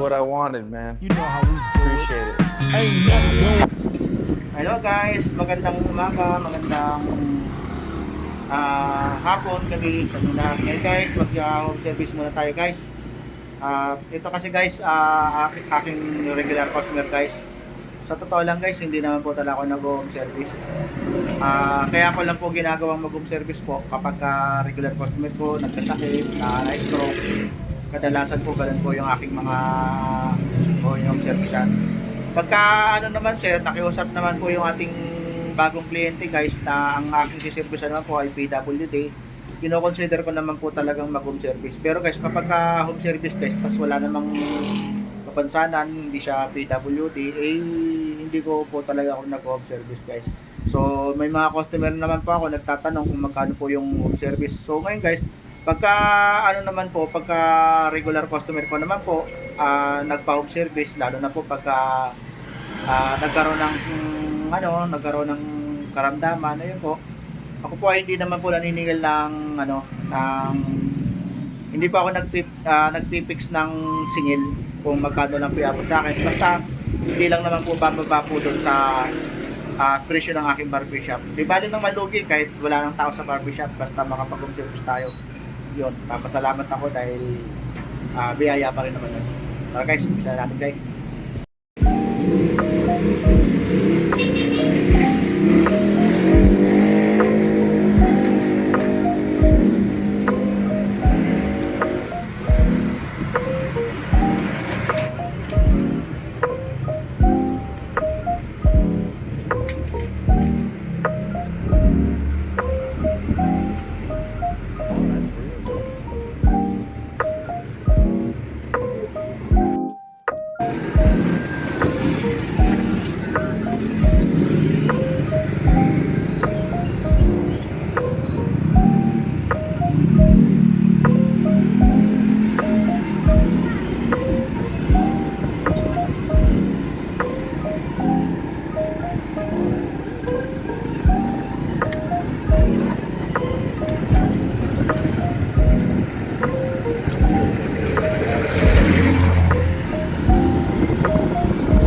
what I wanted, man. You know how we do it. Appreciate it. Ain't nothing doing. Hello guys, magandang umaga, magandang hapon, gabi sa mga lahat. Ngayon guys, mag-home service muna tayo guys. Ito kasi guys, aking regular customer guys. Sa totoo lang guys, hindi naman po talaga ako nag-home service. Kaya ako lang po ginagawang mag-home service po kapag regular customer po, nagkasakit, na-stroke. Kadalasan po ganun po yung aking mga home servicean. Pagka ano naman sir, nakiusap naman po yung ating bagong kliyente guys na ang aking siservice naman po ay PWD. Kino-consider ko naman po talagang mag-home service. Pero guys, kapag home service guys, tas wala namang kapansanan, hindi siya PWD, hindi ko po talaga ako nag-home service guys. So, may mga customer naman po ako nagtatanong kung magkano po yung home service. So, ngayon guys, pagka ano naman po, pagka regular customer ko naman po, nagpa-home service, lalo na po pagka nagkaroon ng karamdaman, ayun po. Ako po ay hindi naman po naniningil ng hindi pa ako nagpipix ng singil kung magkano lang po iabot sa akin. Basta hindi lang naman po bababa po doon sa presyo ng aking barbershop. Di bali nang malugi kahit wala nang tao sa barbershop, basta makapag-home service tayo. Yun, papasalamat ako dahil biyaya pa rin naman yun. Tara guys, umpisa natin guys.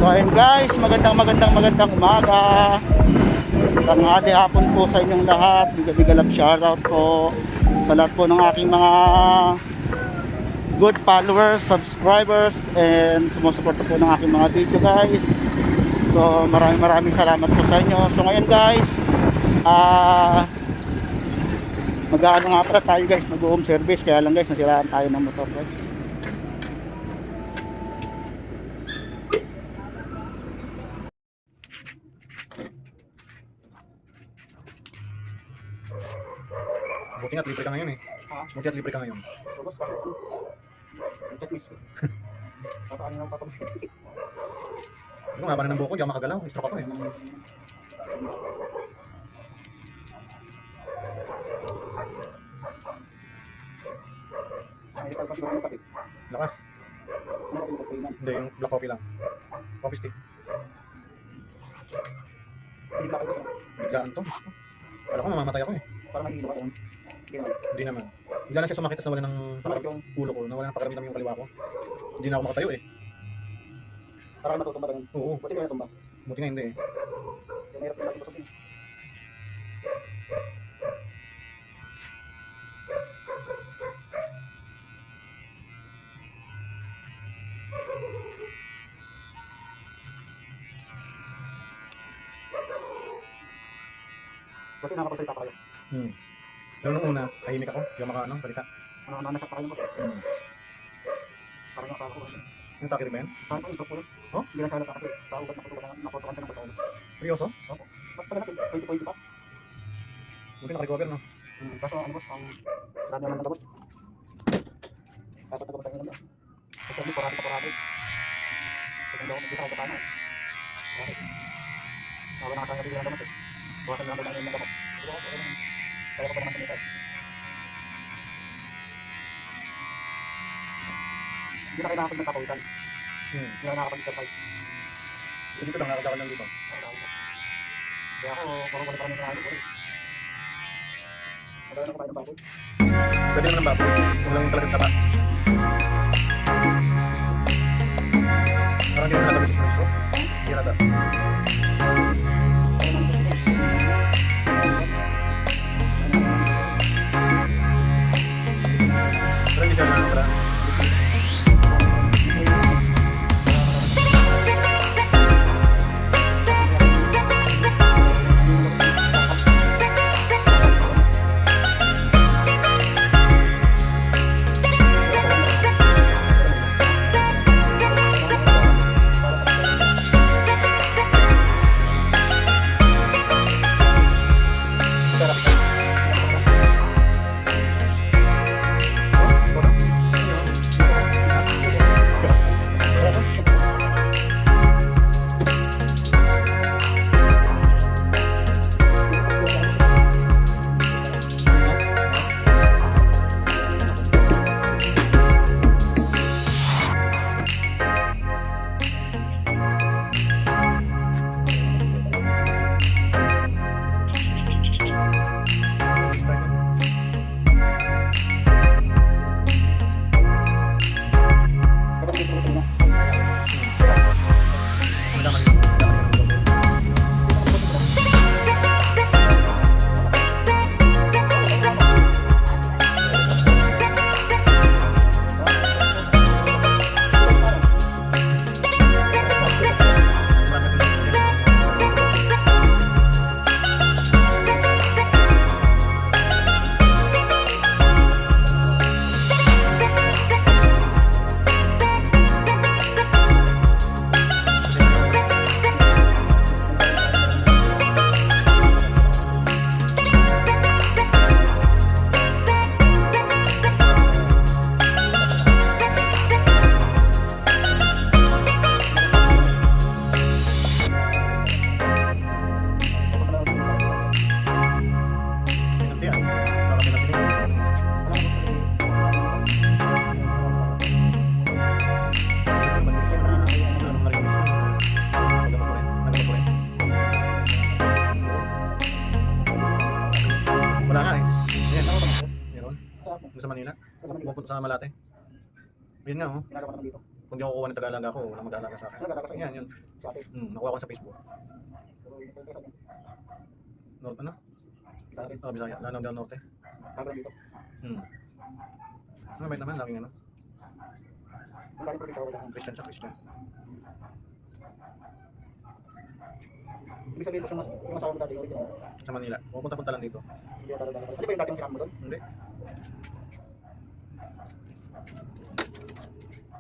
So ayun guys, magandang umaga. Tanghali hapon po sa inyong lahat. Bigalap shoutout po sa lahat po ng aking mga good followers, subscribers, and sumusuporta po ng aking mga video guys. So maraming salamat po sa inyo. So ngayon guys, mag-aano nga pala tayo guys, mag-home service. Kaya lang guys, nasiraan tayo ng motor guys. Buti nga, libre ka ngayon eh. Buti at libre ka ngayon. Ano nga ba na ng buko? Hindi ako makagalaw. Stroke ako eh. Lakas. Hindi, yung black coffee lang. Coffee stick. Biglaan to. Wala ko, mamamatay ako eh. Parang nahihilo ka yun. Hindi naman. Hindi lang siya sumakit at nawala ng ulo ko. Nawala ng pakiramdam yung kaliwa ko. Hindi na ako makatayo eh. Parang matutumba ganun. Oo. Buti ka natumba. Buti nga hindi eh. Mahirap na natin basukin. Buti nakapagsalita pa kayo. Pero nung una, tahimik ako. Hindi ako salita. Nasyak pa kayo mo. Parang nakasama ko kasi. Yung takir ba yan? Saan ko ito po? Oh? Hindi lang siya kasi sa ugat nakutukan siya ng pagkaon. Seryoso? Opo. Basta natin, 20 pa. Buti nakarecover no? Kaso ano boss, ang dami naman nagabot. Dapat nagabot tayo naman. Kasi hindi, porado. Kasi hindi ako nagkita ako sa paano. Wala nakasama nabigyan ng gamot eh. Bawasan lang naman yung nagabot. Kaya ko pa naman sa nito. Hindi na kailangan magpapawisan. Hindi na nakakapag-exercise. Dito lang, nakagawa lang dito. Kaya ako, puro wala pa rin sa ko rin. Maganda na kumain ng baboy. Pwede naman ng baboy. Walang talagang taba. pupunta sa Malate. Yun nga, oh. Ginagawa naman dito. Kung di ako kukuha ng Tagalog ako, walang mag-aalaga sa akin. Saan nag-aalaga sa inyo? Yan, yun. Si ate. Nakuha ko sa Facebook. Pero yung tayo sa atin. North, ano? Sa atin. Oh, Bisaya. Lanao del Norte. Kagalan dito. Mabait naman, laging ano. Kung galing probinsya, wala. Christian siya, Christian. Ibig sabihin ko yung asawa mo dati, original. Sa Manila. Pupunta-punta lang dito. Hindi ako talaga. Ano ba yung dating kasama mo doon? Hindi. Professional ka. Kaya ano na.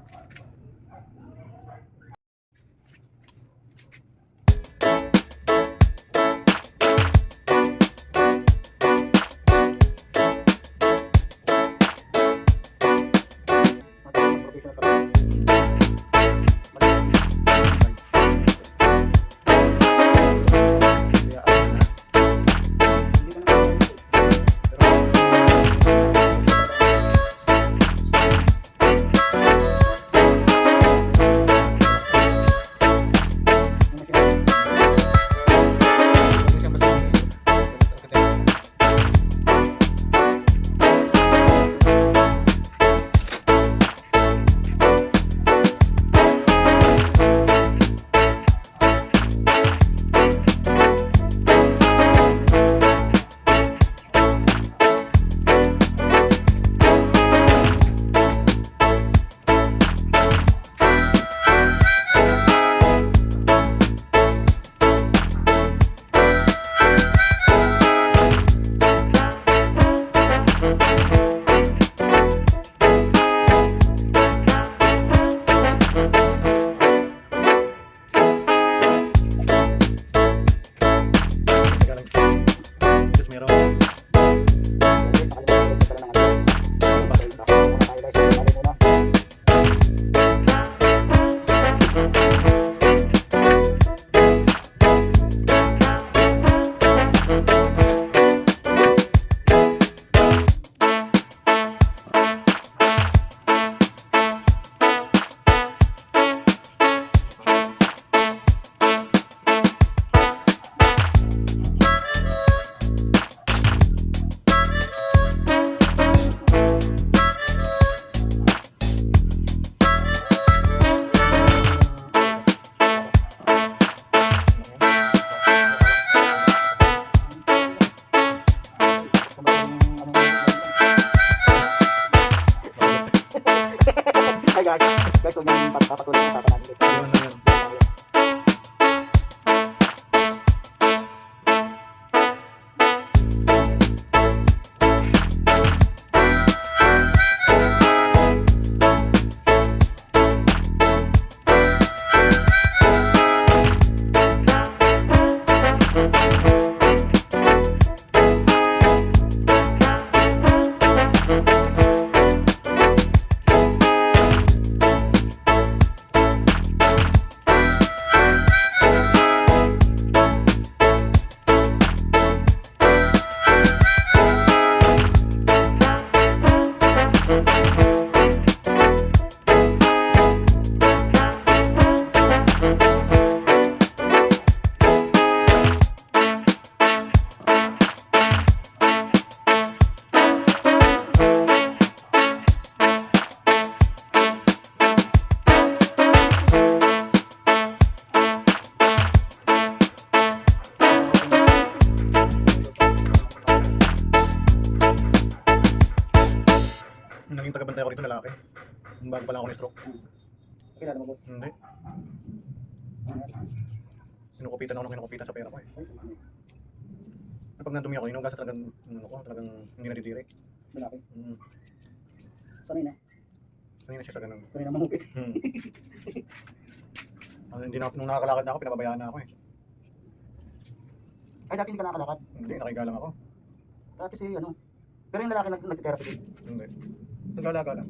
Hindi ka naman. Just meron. Hi guys, huwag niyong papatuloy ang usapan natin dito. Yun na yun. Naging tagabantay ako rito, lalaki. Yung bago pa lang ako ni-stroke. Kilala mo boss? Hindi. Kinukupitan ako ng kinukupitan sa pera ko eh. Kapag nandumi ako, inugasan talagang, ano ko, talagang hindi nadidiri. Malaki. Mm. Sanay na. Sanay na siya sa ganun. Sanay na mahupit. Hindi na, nung nakakalakad na ako, pinababayaan na ako eh. Ay dati hindi ka nakakalakad. Hindi, nakiga lang ako. Dati si ano. Pero yung lalaki nag-therapy din. Hindi. Naglalaga lang.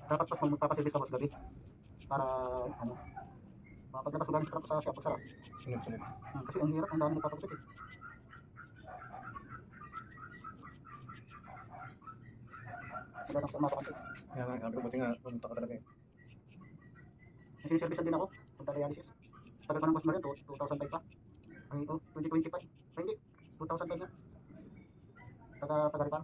Dapat pas magpapaservice ka boss gabi. Para ano. Paglabas ko galing sa shop, sarap. Sunod-sunod. Kasi ang hirap, ang dami nagpapagusot eh. Wala nang sumapa kasi. Kaya nga, sabi ko, buti nga, pumunta ka talaga eh. Nasiservisan din ako. Punta dialysis. Tagal pa ng boss mo rin, 2005 pa. Ay, 2025. Ay, hindi. 2005 na. Taga rin pa.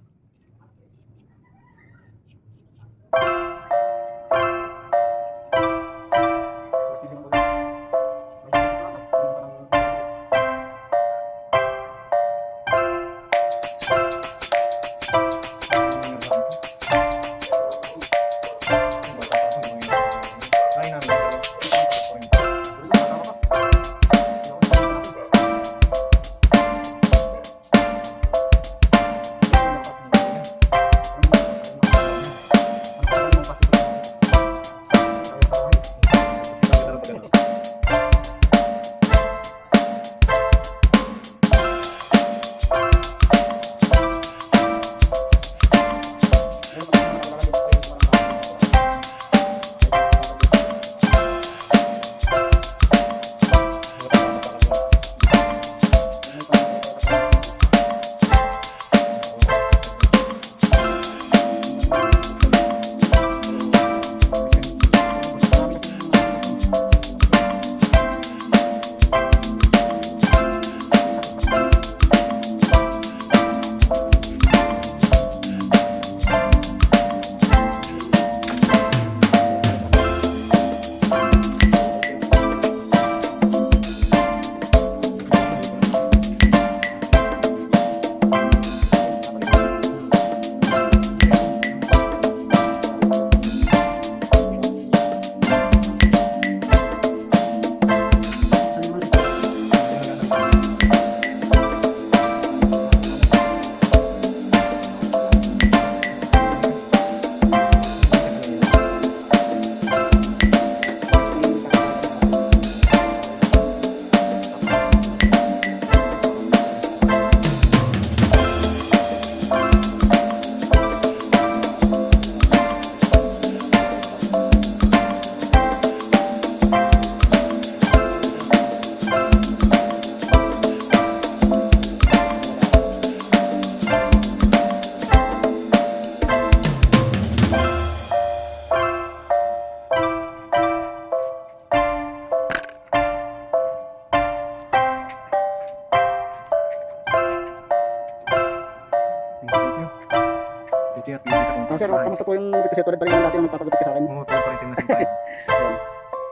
Sir, kamusta po yung kasi tulad pa rin natin ang magpapagupit ka sa akin? Oo, tulad pa rin sinasabi. Ayan.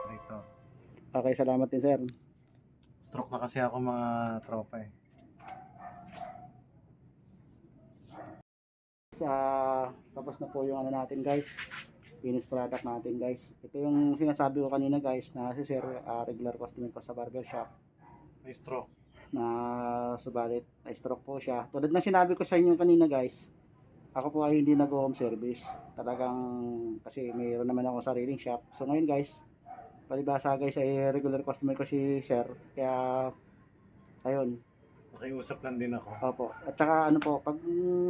Dito. Okay, salamat din sir. Stroke na kasi ako mga tropa eh. Tapos na po yung ano natin guys, finished product natin guys. Ito yung sinasabi ko kanina guys na si sir regular customer ko sa barber shop May stroke. na subalit na stroke po siya. Tulad na sinabi ko sa inyo kanina guys, ako po ay hindi nag-home service. Talagang kasi mayroon naman akong sariling shop. So ngayon guys, palibasa guys ay regular customer ko si sir. Kaya ayun. Nakiusap lang din ako. Opo. At saka ano po, pag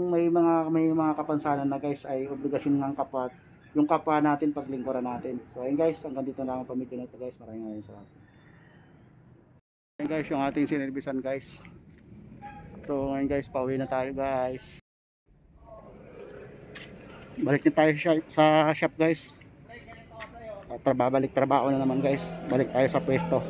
may mga kapansanan na guys ay obligasyon ng kapwa, yung kapwa natin paglingkuran natin. So ayun guys, hanggang dito na ang pamilya na ito guys. Maraming salamat. Ayun guys, yung ating sinervisan guys. So ngayon guys, pauwi na tayo guys. Balik na tayo sa shop guys. Babalik trabaho na naman guys. Balik tayo sa pwesto.